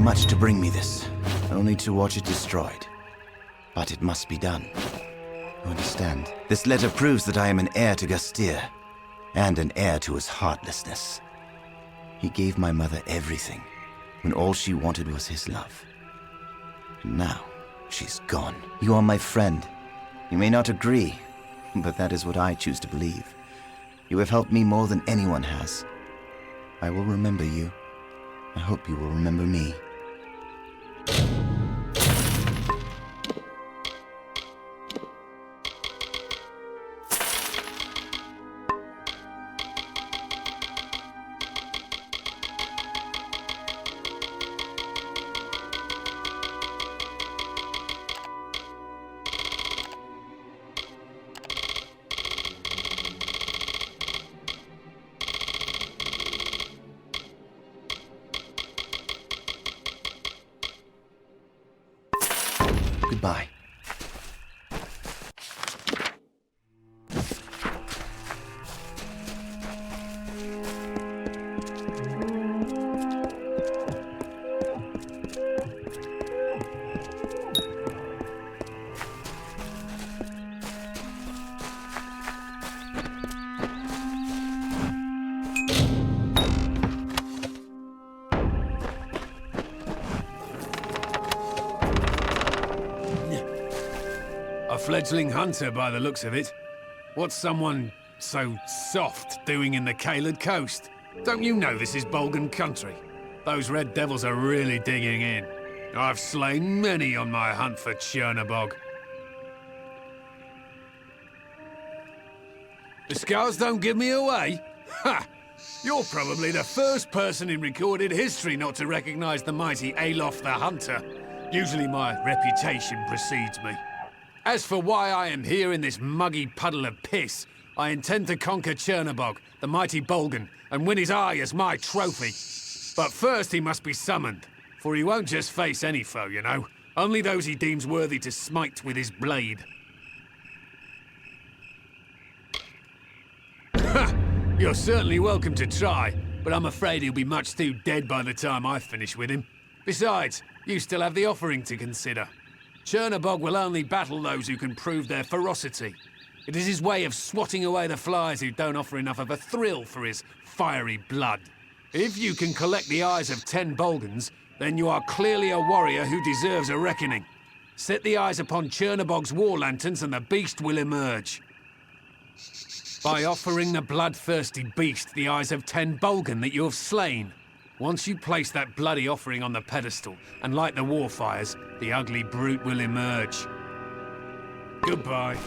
much to bring me this, only to watch it destroyed. But it must be done. You understand? This letter proves that I am an heir to Gastir, and an heir to his heartlessness. He gave my mother everything, when all she wanted was his love. And now, she's gone. You are my friend. You may not agree, but that is what I choose to believe. You have helped me more than anyone has. I will remember you. I hope you will remember me. Goodbye. Fledgling hunter by the looks of it. What's someone so soft doing in the Kaled coast? Don't you know this is Bolgan country? Those red devils are really digging in. I've slain many on my hunt for Chernobog. The scars don't give me away? Ha! You're probably the first person in recorded history not to recognize the mighty Alof the Hunter. Usually my reputation precedes me. As for why I am here in this muggy puddle of piss, I intend to conquer Chernobog, the mighty Bolgan, and win his eye as my trophy. But first he must be summoned, for he won't just face any foe, you know. Only those he deems worthy to smite with his blade. Ha! You're certainly welcome to try, but I'm afraid he'll be much too dead by the time I finish with him. Besides, you still have the offering to consider. Chernobog will only battle those who can prove their ferocity. It is his way of swatting away the flies who don't offer enough of a thrill for his fiery blood. If you can collect the eyes of 10 Bolgans, then you are clearly a warrior who deserves a reckoning. Set the eyes upon Chernobog's war lanterns and the beast will emerge. By offering the bloodthirsty beast the eyes of 10 Bolgan that you have slain. Once you place that bloody offering on the pedestal and light the war fires, the ugly brute will emerge. Goodbye.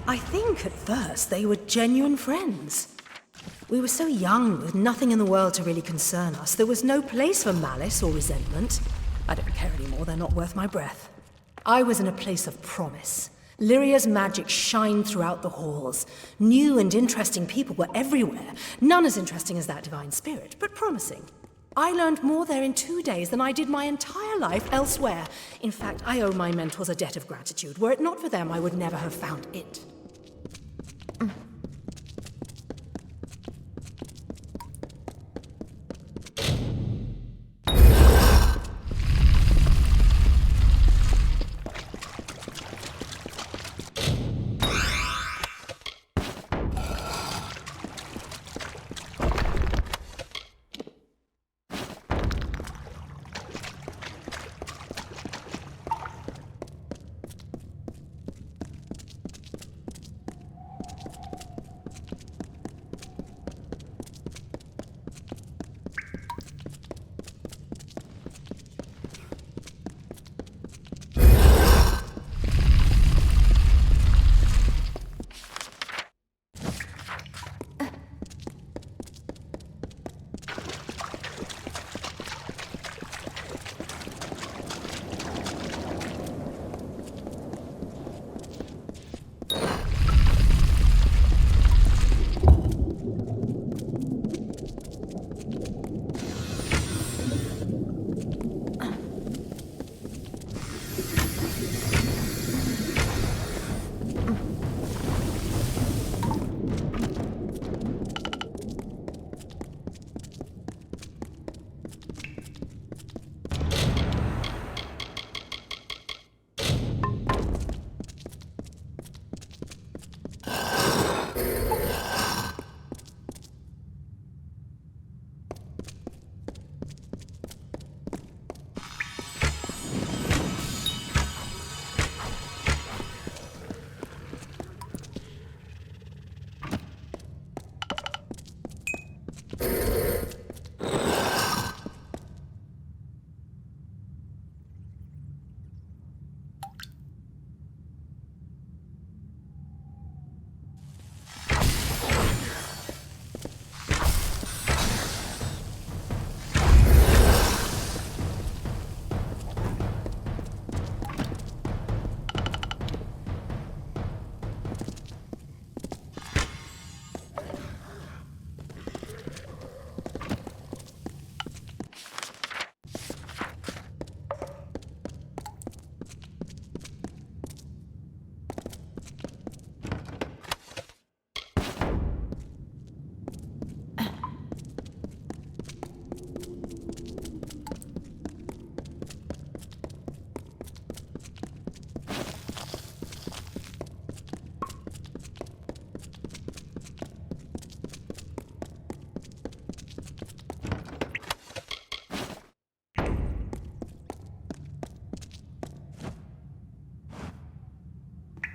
I think at first they were genuine friends. We were so young, with nothing in the world to really concern us. There was no place for malice or resentment. I don't care anymore, they're not worth my breath. I was in a place of promise. Lyria's magic shined throughout the halls. New and interesting people were everywhere. None as interesting as that divine spirit, but promising. I learned more there in 2 days than I did my entire life elsewhere. In fact, I owe my mentors a debt of gratitude. Were it not for them, I would never have found it.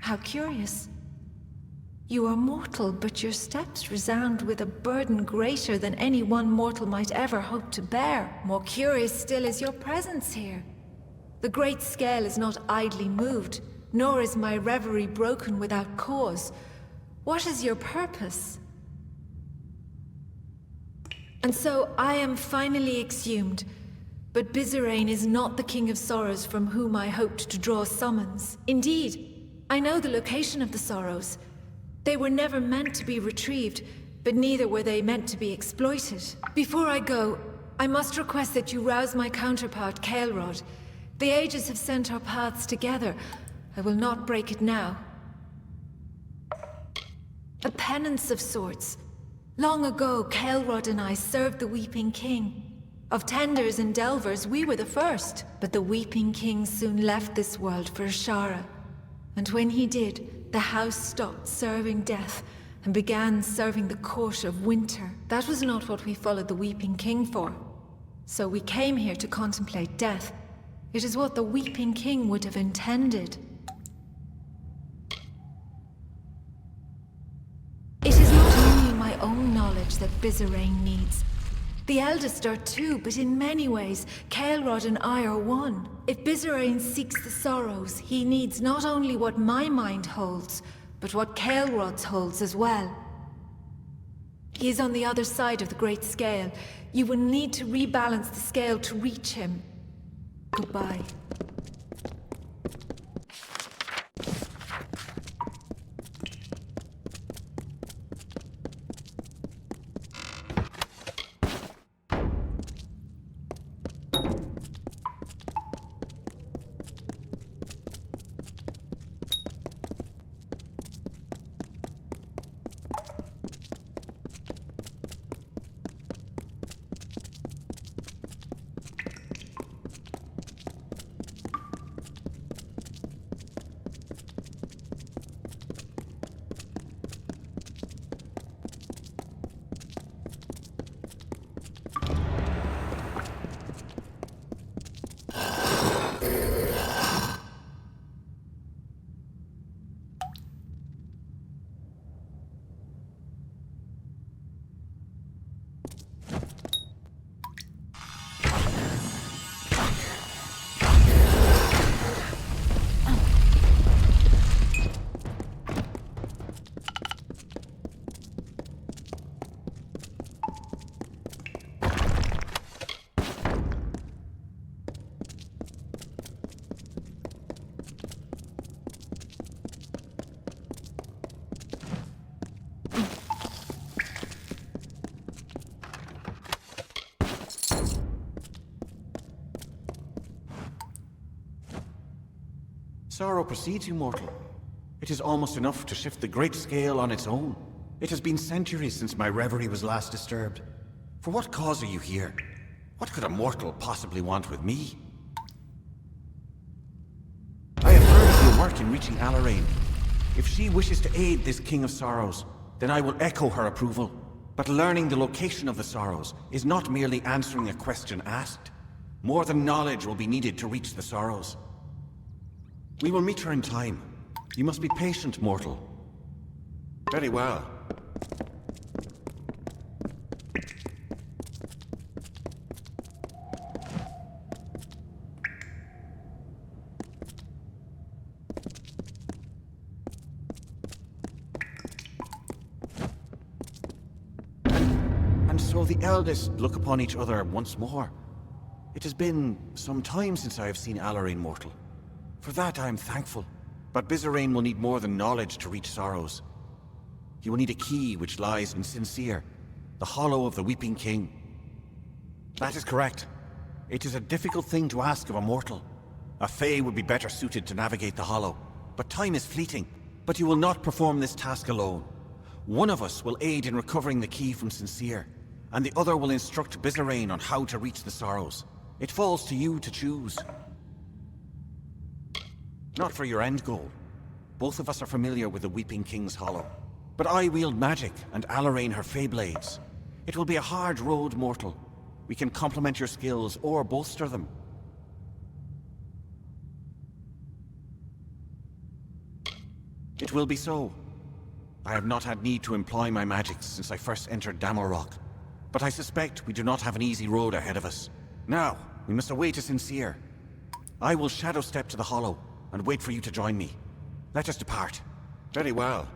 How curious. You are mortal, but your steps resound with a burden greater than any one mortal might ever hope to bear. More curious still is your presence here. The great scale is not idly moved, nor is my reverie broken without cause. What is your purpose? And so I am finally exhumed, but Bizarane is not the King of Sorrows from whom I hoped to draw summons. Indeed, I know the location of the Sorrows. They were never meant to be retrieved, but neither were they meant to be exploited. Before I go, I must request that you rouse my counterpart, Kael'rod. The ages have sent our paths together. I will not break it now. A penance of sorts. Long ago, Kael'rod and I served the Weeping King. Of Tenders and Delvers, we were the first. But the Weeping King soon left this world for Ashara. And when he did, the house stopped serving death and began serving the court of winter. That was not what we followed the Weeping King for. So we came here to contemplate death. It is what the Weeping King would have intended. It is not only my own knowledge that Bizarane needs. The eldest are too, but in many ways, Kael'rod and I are one. If Bizarane seeks the Sorrows, he needs not only what my mind holds, but what Kelrod holds as well. He is on the other side of the Great Scale. You will need to rebalance the scale to reach him. Goodbye. Sorrow precedes you, mortal. It is almost enough to shift the great scale on its own. It has been centuries since my reverie was last disturbed. For what cause are you here? What could a mortal possibly want with me? I have heard of your work in reaching Alarain. If she wishes to aid this King of Sorrows, then I will echo her approval. But learning the location of the Sorrows is not merely answering a question asked. More than knowledge will be needed to reach the Sorrows. We will meet her in time. You must be patient, mortal. Very well. And so the eldest look upon each other once more. It has been some time since I have seen Alarain, mortal. For that I am thankful. But Bizarrain will need more than knowledge to reach Sorrows. He will need a key which lies in Sincere, the hollow of the Weeping King. That is correct. It is a difficult thing to ask of a mortal. A Fae would be better suited to navigate the hollow. But time is fleeting. But you will not perform this task alone. One of us will aid in recovering the key from Sincere, and the other will instruct Bizarrain on how to reach the Sorrows. It falls to you to choose. Not for your end goal. Both of us are familiar with the Weeping King's Hollow. But I wield magic, and Alarain her Fey Blades. It will be a hard road, mortal. We can complement your skills, or bolster them. It will be so. I have not had need to employ my magics since I first entered Damalroc. But I suspect we do not have an easy road ahead of us. Now, we must await a Sincere. I will shadow step to the Hollow, and wait for you to join me. Let us depart. Very well.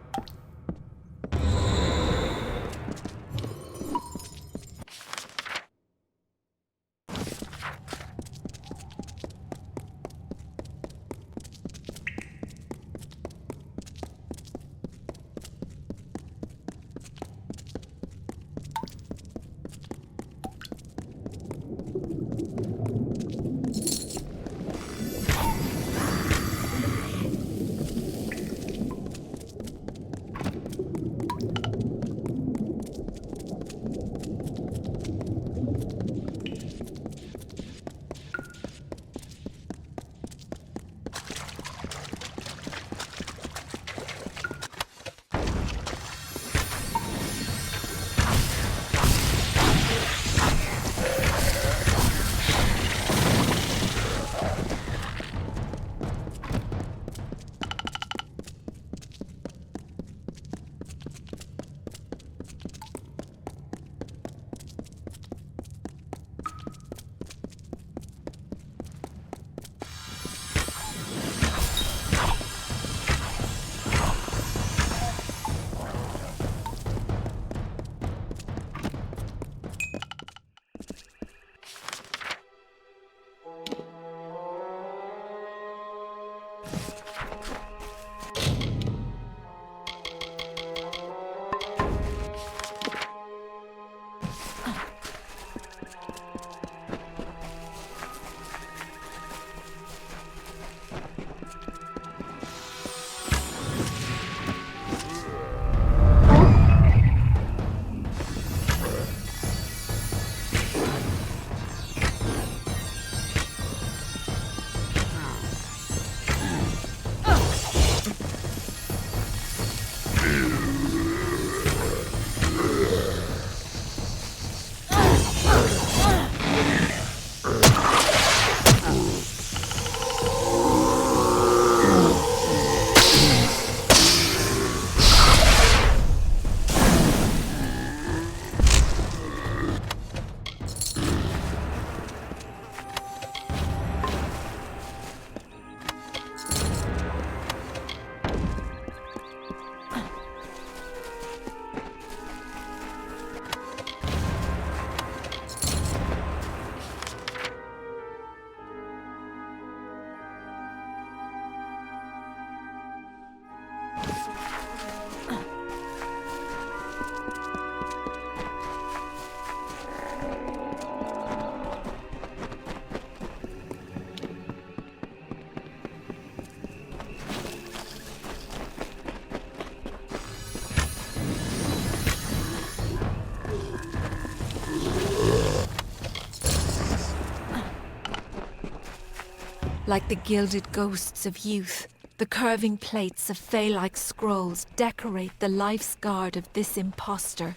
Like the gilded ghosts of youth, the curving plates of fey-like scrolls decorate the life's guard of this impostor.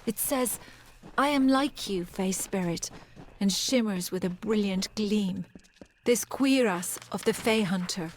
It says, "I am like you, Fey Spirit," and shimmers with a brilliant gleam. This cuirass of the Fey Hunter.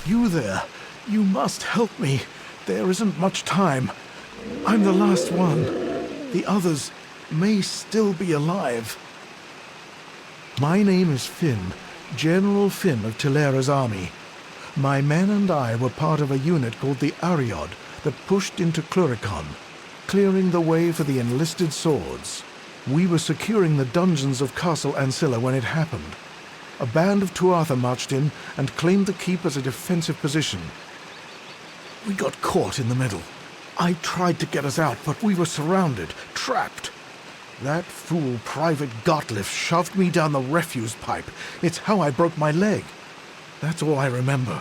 You there. You must help me. There isn't much time. I'm the last one. The others may still be alive. My name is Finn, General Finn of Telera's army. My men and I were part of a unit called the Ariod that pushed into Klurikon, clearing the way for the enlisted swords. We were securing the dungeons of Castle Ancilla when it happened. A band of Tuatha marched in and claimed the keep as a defensive position. We got caught in the middle. I tried to get us out, but we were surrounded, trapped. That fool Private Gottlieb shoved me down the refuse pipe. It's how I broke my leg. That's all I remember.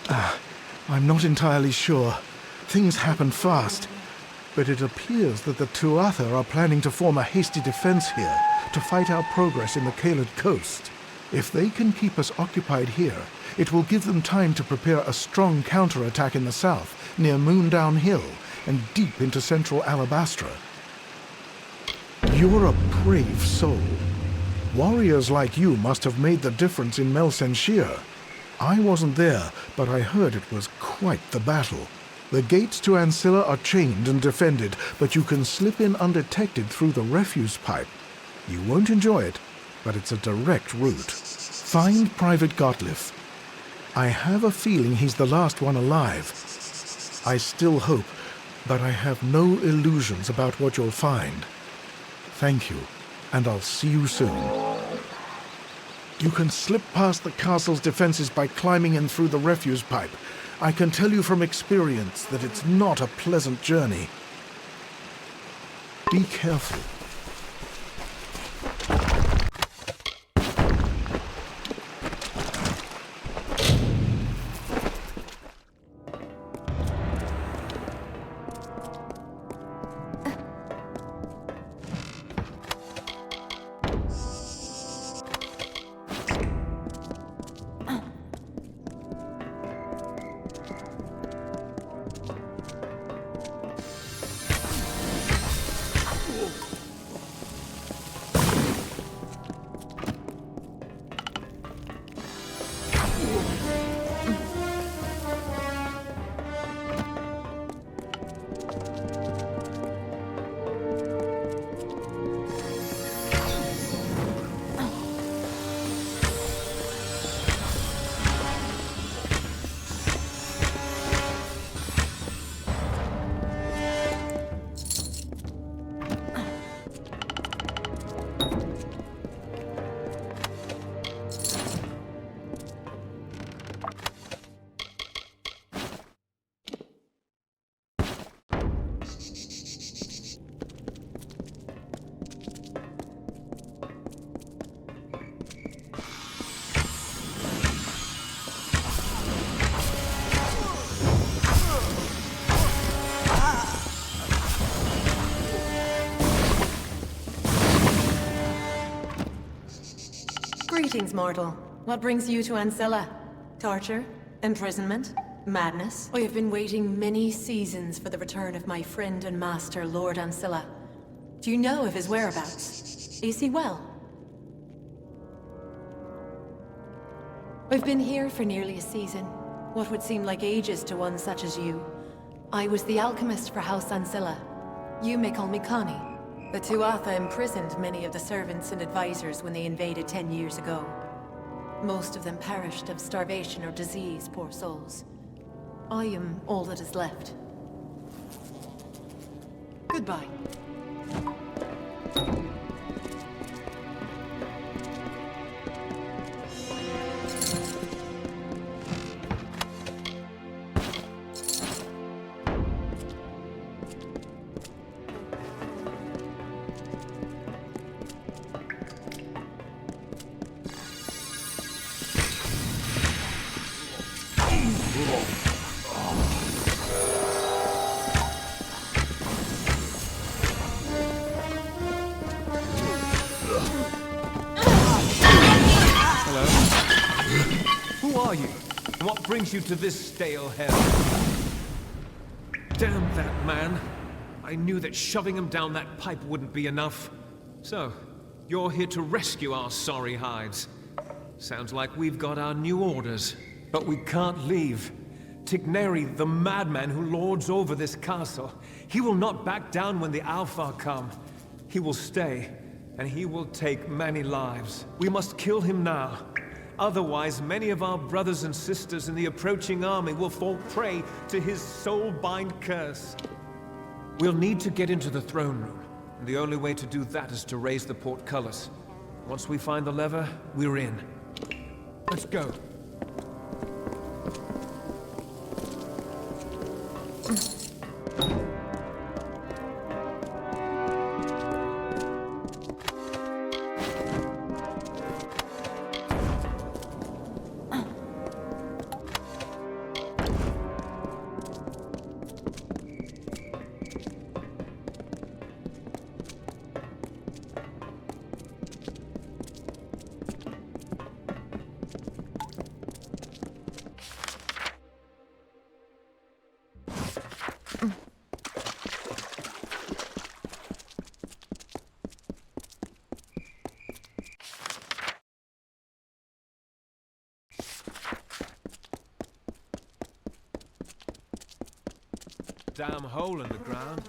I'm not entirely sure. Things happen fast. But it appears that the Tuatha are planning to form a hasty defense here to fight our progress in the Kaled coast. If they can keep us occupied here, it will give them time to prepare a strong counterattack in the south, near Moondown Hill, and deep into central Alabastra. You're a brave soul. Warriors like you must have made the difference in Melsenshir. I wasn't there, but I heard it was quite the battle. The gates to Ancilla are chained and defended, but you can slip in undetected through the refuse pipe. You won't enjoy it, but it's a direct route. Find Private Gottlieb. I have a feeling he's the last one alive. I still hope, but I have no illusions about what you'll find. Thank you, and I'll see you soon. You can slip past the castle's defenses by climbing in through the refuse pipe. I can tell you from experience that it's not a pleasant journey. Be careful. Greetings, mortal. What brings you to Ancilla? Torture? Imprisonment? Madness? I have been waiting many seasons for the return of my friend and master, Lord Ancilla. Do you know of his whereabouts? Is he well? I've been here for nearly a season. What would seem like ages to one such as you. I was the alchemist for House Ancilla. You may call me Connie. The Tuatha imprisoned many of the servants and advisors when they invaded 10 years ago. Most of them perished of starvation or disease, poor souls. I am all that is left. Goodbye. Brings you to this stale hell. Damn that man. I knew that shoving him down that pipe wouldn't be enough. So, you're here to rescue our sorry hides. Sounds like we've got our new orders. But we can't leave. Tigneri, the madman who lords over this castle, he will not back down when the Alpha come. He will stay, and he will take many lives. We must kill him now. Otherwise, many of our brothers and sisters in the approaching army will fall prey to his soul-bind curse. We'll need to get into the throne room, and the only way to do that is to raise the portcullis. Once we find the lever, we're in. Let's go. Damn hole in the ground.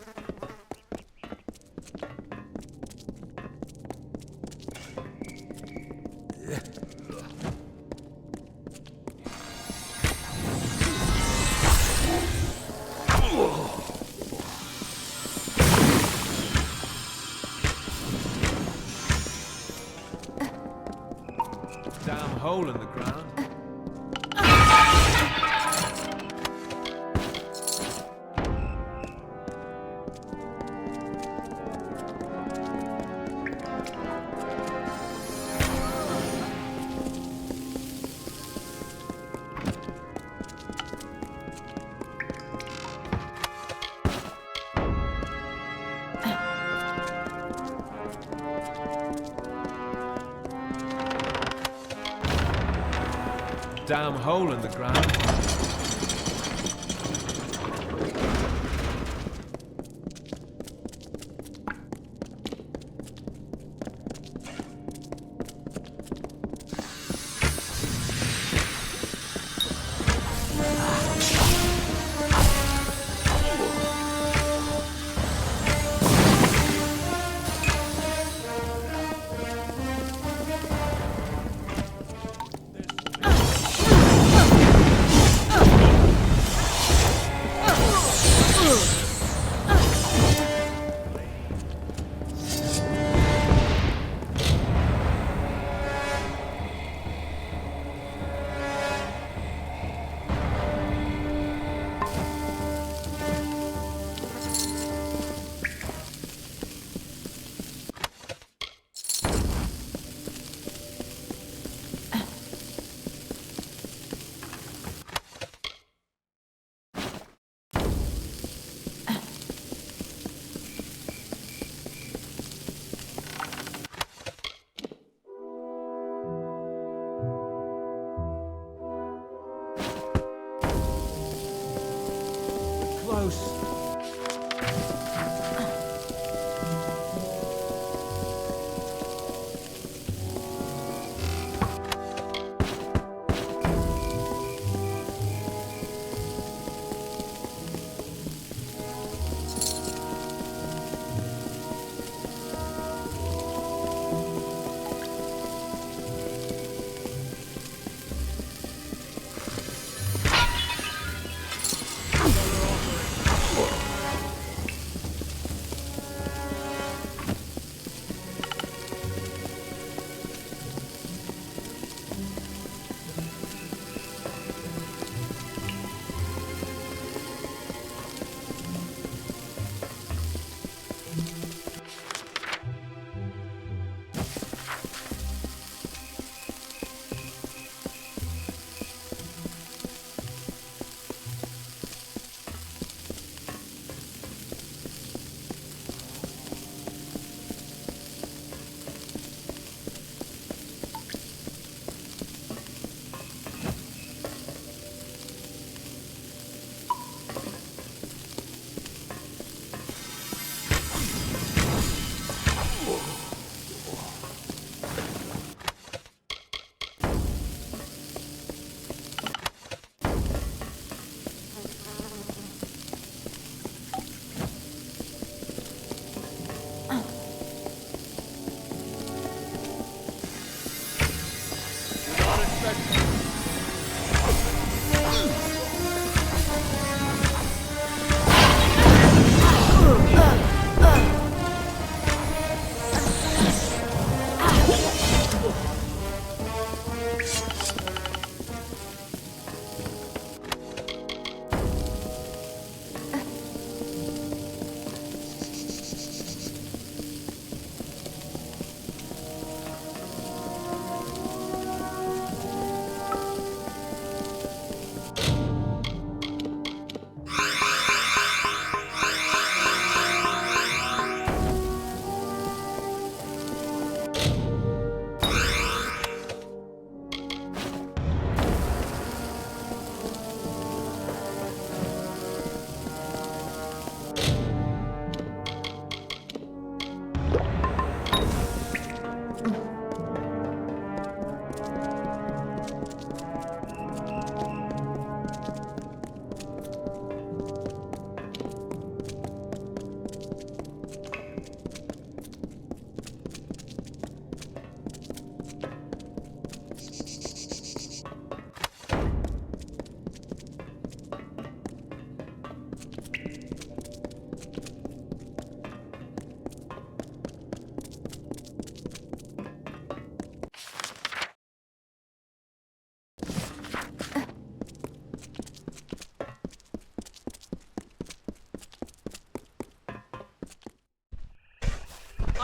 Damn hole in the ground. Damn hole in the ground.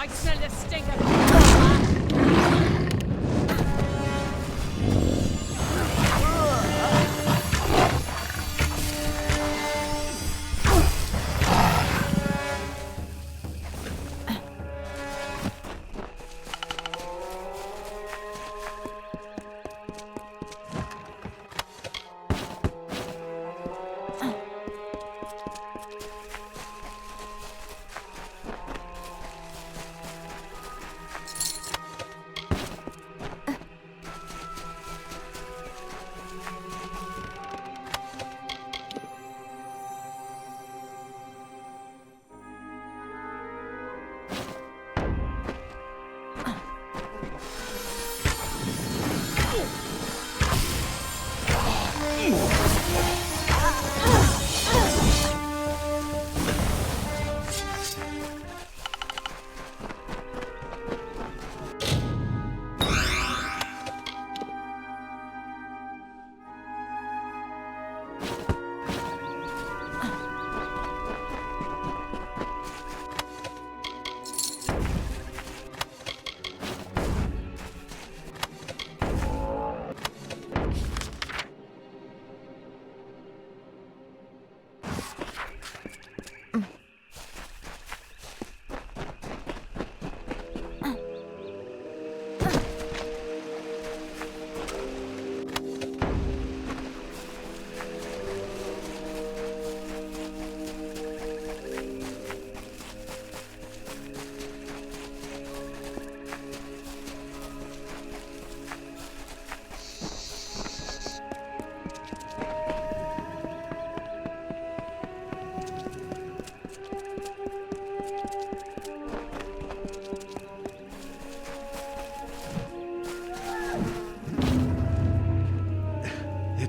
I smell the stink of...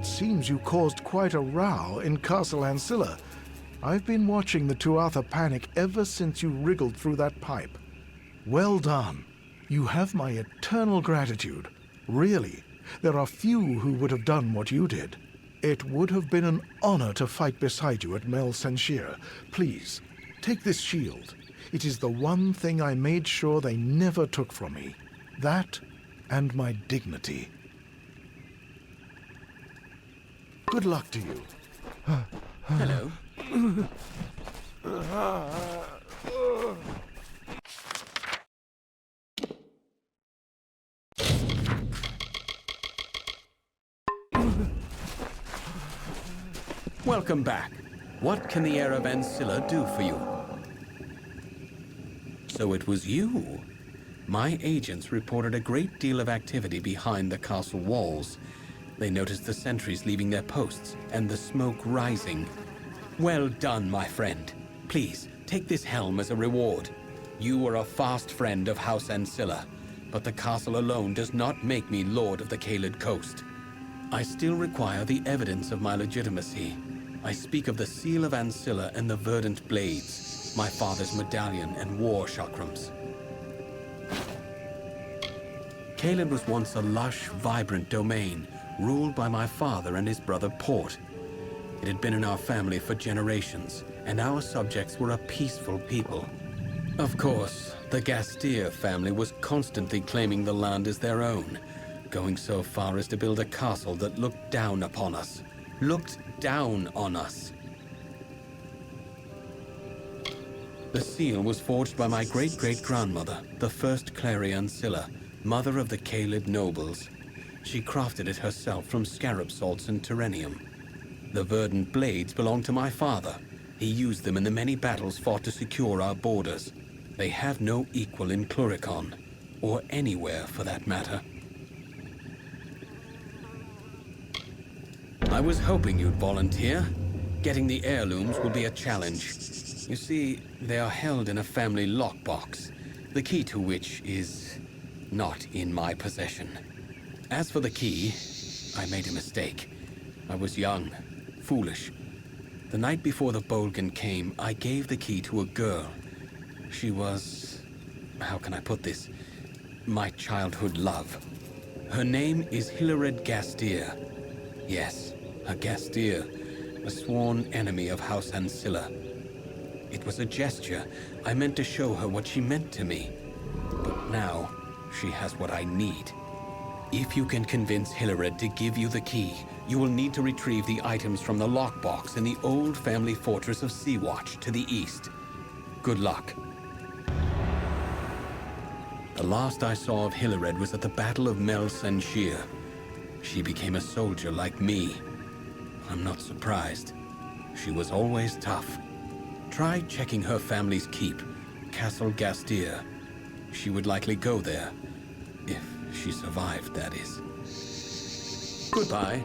Seems you caused quite a row in Castle Ancilla. I've been watching the Tuatha panic ever since you wriggled through that pipe. Well done. You have my eternal gratitude. Really, there are few who would have done what you did. It would have been an honor to fight beside you at Mel Senshir. Please, take this shield. It is the one thing I made sure they never took from me. That and my dignity. Good luck to you. Hello. Welcome back. What can the heir of Ancilla do for you? So it was you. My agents reported a great deal of activity behind the castle walls. They noticed the sentries leaving their posts and the smoke rising. Well done, my friend. Please, take this helm as a reward. You were a fast friend of House Ancilla, but the castle alone does not make me Lord of the Caelid Coast. I still require the evidence of my legitimacy. I speak of the Seal of Ancilla and the Verdant Blades, my father's medallion and war chakrams. Caelid was once a lush, vibrant domain, ruled by my father and his brother Port. It had been in our family for generations, and our subjects were a peaceful people. Of course, the Gastier family was constantly claiming the land as their own, going so far as to build a castle that looked down upon us. Looked down on us. The seal was forged by my great-great-grandmother, the first Clary Ancilla, mother of the Caelid nobles. She crafted it herself from scarab salts and terrenium. The verdant blades belonged to my father. He used them in the many battles fought to secure our borders. They have no equal in Klurikon, or anywhere for that matter. I was hoping you'd volunteer. Getting the heirlooms will be a challenge. You see, they are held in a family lockbox, the key to which is not in my possession. As for the key, I made a mistake. I was young, foolish. The night before the Bolgan came, I gave the key to a girl. She was... how can I put this? My childhood love. Her name is Hilared Gastier. Yes, a Gastier, a sworn enemy of House Ancilla. It was a gesture. I meant to show her what she meant to me. now, she has what I need. If you can convince Hilliard to give you the key, you will need to retrieve the items from the lockbox in the old family fortress of Sea-Watch to the east. Good luck. The last I saw of Hilliard was at the Battle of Mel Senshir. She became a soldier like me. I'm not surprised. She was always tough. Try checking her family's keep, Castle Gastier. She would likely go there. If she survived, that is. Goodbye.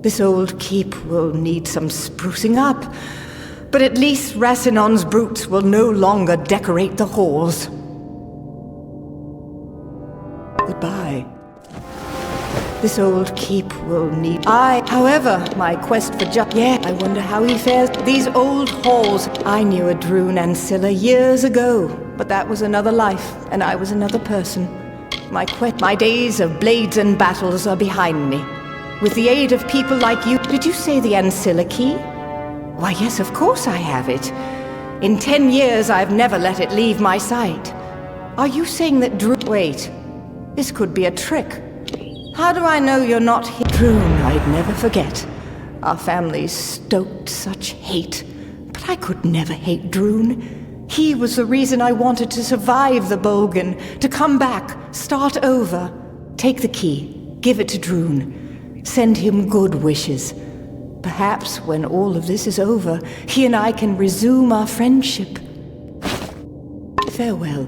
This old keep will need some sprucing up, but at least Racinon's brutes will no longer decorate the halls. Goodbye. This old keep will need... However, my quest for yeah, I wonder how he fares. These old halls... I knew a Droon Ancilla years ago, but that was another life, and I was another person. My days of blades and battles are behind me. With the aid of people like you... Did you say the Ancilla key? Why, yes, of course I have it. In 10 years, I've never let it leave my sight. Are you saying that Wait. This could be a trick. How do I know you're not here? Droon, I'd never forget. Our families stoked such hate. But I could never hate Droon. He was the reason I wanted to survive the Bogan, to come back, start over. Take the key, give it to Droon. Send him good wishes. Perhaps when all of this is over, he and I can resume our friendship. Farewell.